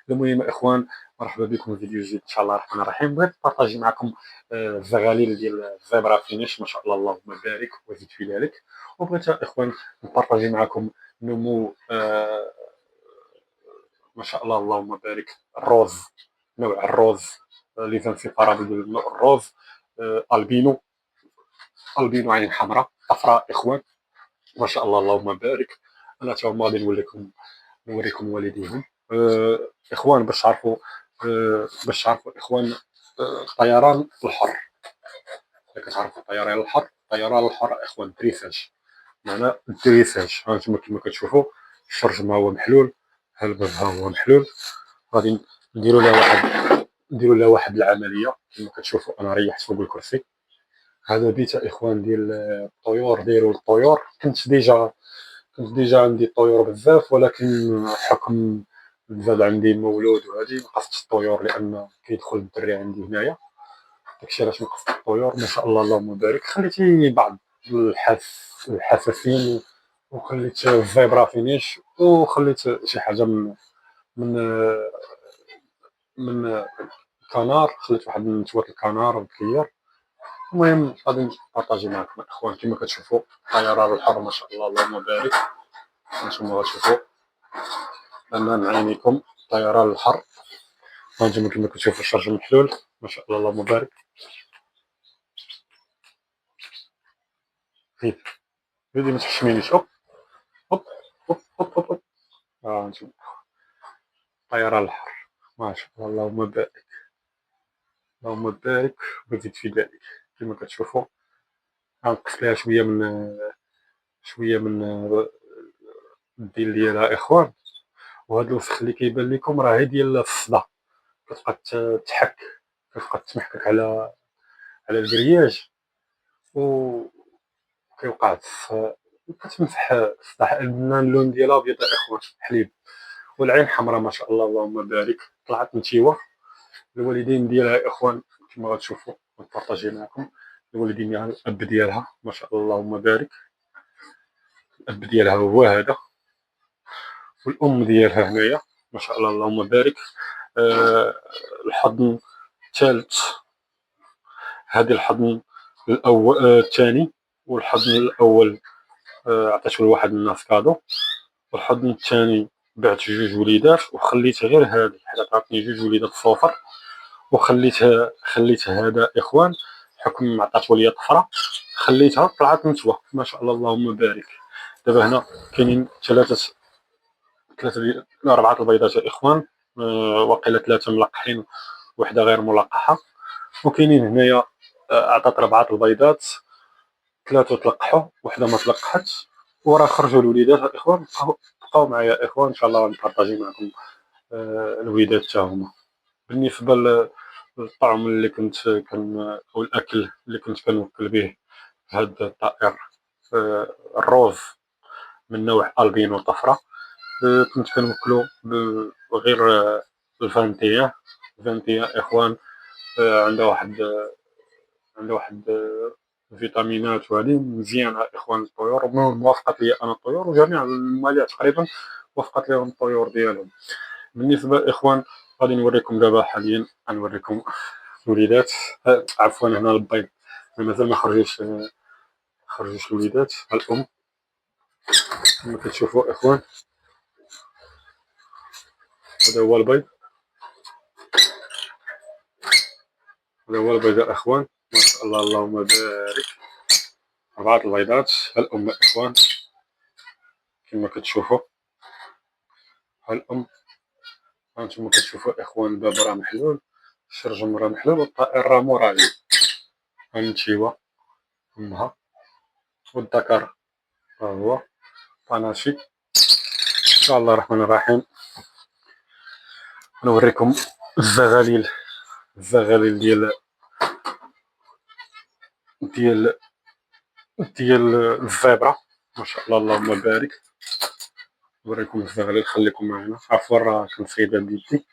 المهم اخوان، مرحبا بكم في فيديو جديد ان شاء الله الرحمن الرحيم. بغيت نبارطاجي معكم الزغاليل ديال الزبرة فينيش، ما شاء الله اللهم بارك وزيد في ذلك. وبغيت اخوان نبارطاجي معكم نمو ما شاء الله اللهم بارك الروز، نوع الروز اللي زانسيبارابل ديال النوع الروز، البينو، البينو عين حمراء طفراء اخوان، ما شاء الله اللهم بارك. انا تا هما غادي نوريكم والديهم. اخوان باش تعرفوا اخوان، الطيران الحر، الا كتعرفوا الطيران الحر اخوان، دريساج، معنى الدريساج. هانتوما كما كتشوفوا الشرج ما هو محلول، ها الباب ها هو محلول. غادي نديروا له واحد العمليه. كما كتشوفوا انا ريحت فوق الكرسي. هذا بيت اخوان ديال الطيور، دايروا الطيور. كنت ديجا عندي الطيور بزاف، ولكن حكم زاد عندي مولود وهادي نقصت الطيور، لان كيدخل الدري عندي هنايا. داكشي علاش نقصت الطيور. ما شاء الله اللهم بارك. خليتي بعض الحساسين، وخليت الزبرة فينيش، وخليت شي حاجه من من كنار، خليت واحد من نتوات الكنار والكيار. المهم غادي نبارطاجي معكم الاخوان. كما كتشوفوا الطيران الحر ما شاء الله اللهم بارك. هانتوما غتشوفوا امام عينيكم الطيران الحر. هانتوما كما كتشوفوا الشرج محلول، ما شاء الله اللهم بارك. هيد هيدي ما تحشمينيش. هوب هوب هوب هوب هوب هوب. هانتوما الطيران الحر، ما شاء الله اللهم بارك، اللهم بارك وزيد في ذلك. كما كتشوفوا غنقص ليها شويه من الديل ديالها اخوان. وهذا الوسخ اللي كيبان لكم راه هي ديال الصدى، كتبقى تحك، كتبقى تمحكك على الكرياج، وكيوقع كتمسح الصدى. اللون ديالها ابيض اخوان، حليب. والعين حمراء ما شاء الله اللهم بارك. طلعت نتيوه. الوالدين ديالها اخوان كما غتشوفوا نبارطاجي معكم. الوالدين ديالها، الاب ديالها ما شاء الله اللهم بارك، الاب ديالها هو هذا، والام ديالها هنايا ما شاء الله اللهم بارك. آه الحضن الثالث، هذا الحضن الاول الثاني، والحضن الاول عطيته لواحد الناس كادو، والحضن الثاني بعت جوج وليدات وخليت غير هذه حيت عطاتني جوج وليدات صفر، خليت هذا اخوان حكم عطات ليا طفره، خليتها طلعت نتوه ما شاء الله اللهم بارك. دابا هنا كاينين اربعه البيضات يا اخوان، واقيلا ثلاثه ملقحين وحده غير ملقحه. وكاينين هنايا عطات ربعه البيضات، ثلاثه تلقحوا وحده ما تلقحتش، وراه خرجوا الوليدات الاخوان. بقاو معايا اخوان ان شاء الله غنبارطاجي معكم الوليدات حتى هما. بالنسبه للطعم اللي كنت او الاكل اللي كنت كنوكل به هاد الطائر الروز من نوع البينو طفره، كنت كنوكلو غير الفانتيا اخوان. عندها واحد فيتامينات وهذه مزيانه اخوان الطيور، موافقه لي انا الطيور، وجميع الماليه تقريبا وافقت لهم الطيور ديالهم. بالنسبه اخوان غادي نوريكم دابا حاليا، غنوريكم الوليدات. عفوا هنا البيض مازال ما خرجوش الوليدات. الام كما كتشوفوا اخوان، هذا هو البيض، هذا هو البيض يا اخوان ما شاء الله اللهم بارك. اربعه البيضات. الام اخوان كما كتشوفوا، الام. هانتوما كتشوفوا اخوان الباب راه محلول، الشرجم راه محلول، والطائر راه موراجع. هانتيوا امها، والذكر ها هو طناشي. ان شاء الله الرحمن الرحيم نوريكم الزغاليل ديال ديال الزبرة ما شاء الله اللهم بارك. نوريكم الزغاليل، خليكم معنا. عفوا راه كنصيدها بيدي،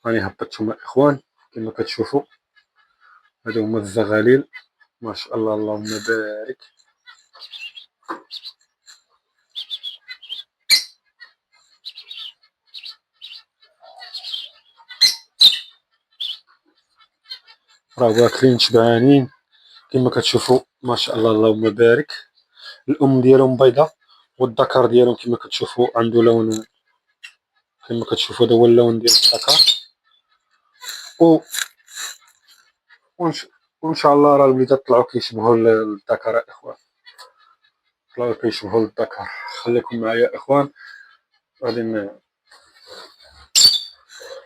راني هبطتهم اخوان. كما كتشوفوا هادو هما الزغاليل ما شاء الله اللهم بارك. راه واكلين شبعانين كما كتشوفوا ما شاء الله اللهم بارك. الام ديالهم بيضاء والذكر ديالهم كما كتشوفوا عنده لون، كما كتشوفوا هذا هو اللون ديال الذكر. و ونش- وان شاء الله راه الوليدات طلعوا كيشبهوا الذكر اخوان، طلعوا كيشبهوا الذكر. خليكم معايا اخوان، غادي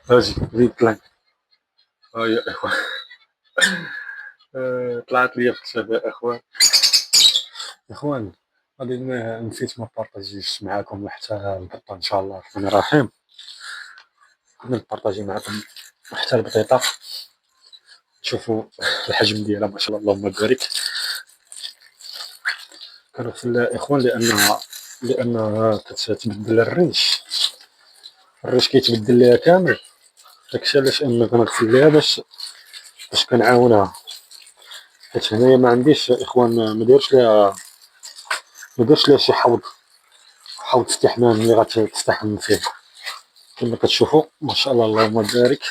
اجي زيد طلع. ها يا اخوان طلعت لي في الشباب اخوان. اخوان غادي نسيت ما بارطاجيش معاكم حتى البطه ان شاء الله الرحمن الرحيم. غادي نبارطاجي معاكم حتى البطيطه، شوفوا الحجم ديالها ما شاء الله اللهم بارك. كانوا في الاخوان لانها كتبدل الريش، الريش كيتبدل ليها كامل. داكشي علاش انا كنغسل ليها باش كنعاونها، حيت هنايا ما عنديش اخوان ما ديرش ليها شي حوض استحمام اللي غتستحمم فيه. كما كتشوفوا ما شاء الله اللهم بارك.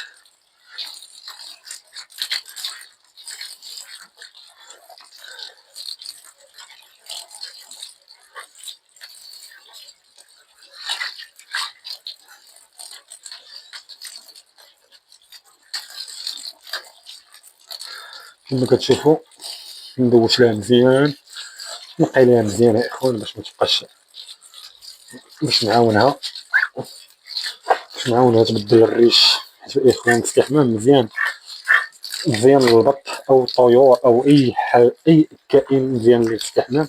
كما كتشوفوا ندوش ليها مزيان، نقي ليها مزيان يا اخوان باش ما تبقاش، باش نعاونها تبدل الريش. حيت الاخوان الاستحمام مزيان مزيان للبط او الطيور او اي كائن مزيان للاستحمام.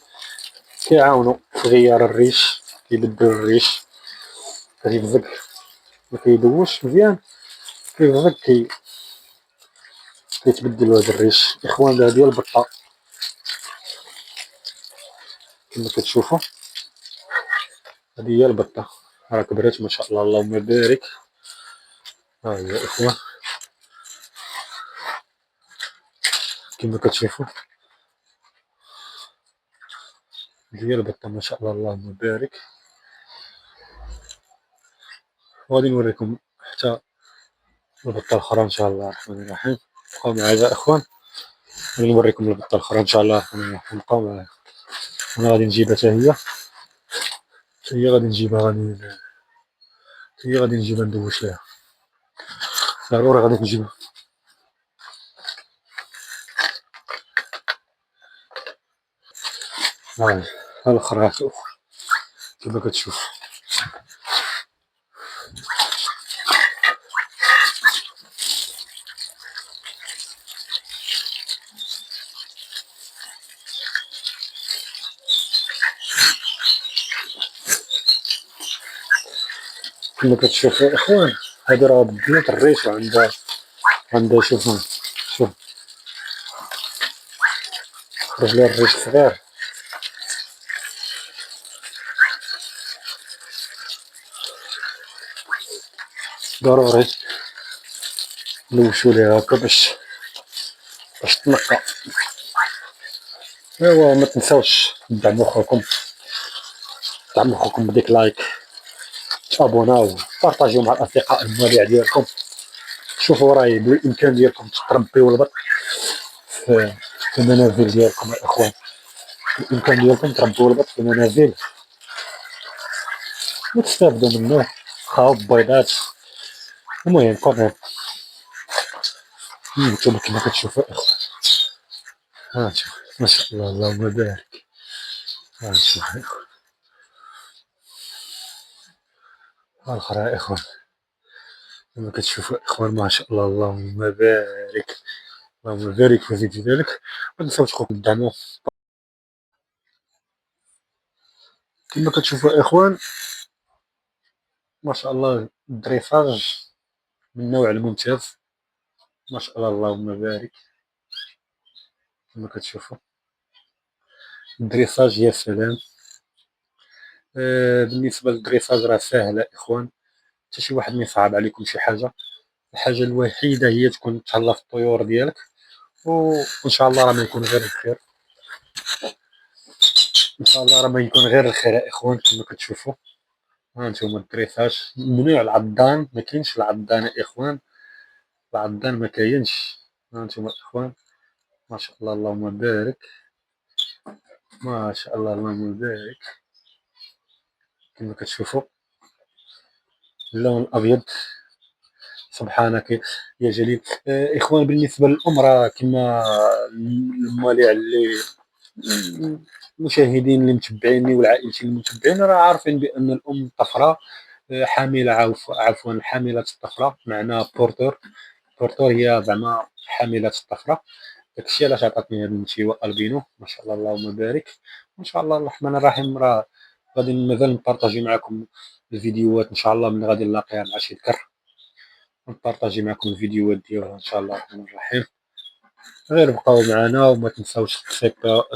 كيعاونوا في غيار الريش، كيبدل الريش، كيبزق ما كيدوش مزيان، كيبزق كيتبدل هذا الريش. اخوان هذه هي البطه كما كتشوفوا، هذه هي البطه راه كبرات ما شاء الله اللهم بارك. ها هي اخوان كما كتشوفوا، هذه هي البطه ما شاء الله اللهم بارك. وغادي نوريكم حتى البطه الاخرى ان شاء الله الرحمن الرحيم. بقاو معايا يا اخوان، غادي نوريكم البطه الاخرى ان شاء الله الرحمن الرحيم. بقاو معايا، انا غادي نجيبها حتى هي غادي نجيبها، غادي نجيبها ندوش ليها، ضروري غادي نجيبها. ها الاخرى كما كتشوف. كما كتشوف يا اخوان، هادي راه بدلات الريش وعندها شوف خرج لها الريش صغير. ضروري نوشو ليها هكا باش تنقى. ايوا ما تنساوش دعموا خوكم بديك لايك، تابوناو، بارطاجيو مع الاصدقاء المواليع ديالكم. شوفوا راهي بالامكان ديالكم تربيو البط في المنازل ديالكم يا اخوان، بالامكان ديالكم تربيو البط في المنازل وتستافدوا منه، خاو بيضات. المهم كومون نتوما كما كتشوفوا اخوان، ها شوف ما شاء الله اللهم بارك. ها شوف ها الاخرى يا اخوان كما كتشوفوا اخوان ما شاء الله اللهم بارك، اللهم بارك وزيد في ذلك. ما تنساوش خوكم تدعموا. كما كتشوفوا اخوان ما شاء الله الدريساج من النوع الممتاز ما شاء الله اللهم بارك. كما كتشوفوا الدريساج يا سلام. بالنسبه للدريساج راه ساهله اخوان، حتى شي واحد ما يصعب عليكم شي حاجه. الحاجه الوحيده هي تكون تهلا في الطيور ديالك، وان شاء الله راه ما يكون غير الخير. ان شاء الله راه ما يكون غير الخير يا اخوان. كما كتشوفوا ها انتم الدريساج ممنوع العضان، ما كاينش العضان يا اخوان، العضان ما كاينش. ها انتم الاخوان، ما شاء الله اللهم بارك، ما شاء الله اللهم بارك. كما كتشوفوا اللون الابيض، سبحانك يا جليل. اخوان، بالنسبه للام راه كما المالي اللي المشاهدين اللي متبعيني والعائلتي المتبعين راه عارفين بان الام الطفره حامله، عفوا حامله الطفره، معنى بورتور. بورتور هي زعما حامله الطفره. داكشي علاش عطاتني هاد النتيوه البينو، ما شاء الله اللهم بارك. وان شاء الله الرحمن الرحيم راه غادي مازال نبارطاجي معكم الفيديوهات ان شاء الله من غادي نلاقيها مع شي ذكر، نبارطاجي معكم الفيديوهات ديالها ان شاء الله الرحمن الرحيم. غير بقاو معنا وما تنساوش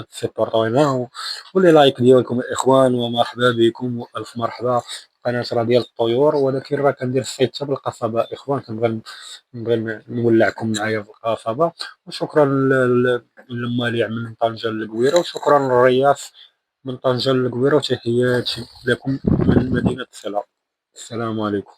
تسيبورتو لنا، ولي لايك ديالكم الاخوان، ومرحبا بكم والف مرحبا. قناه راه ديال الطيور، ولكن راه كندير الصيد حتى بالقصبه اخوان، كنبغي نولعكم معايا في القصبه. وشكرا للمالع من طنجه للقويره، وشكرا للرياس من طنجه للقويره، وتحياتي لكم من مدينه صله. السلام عليكم.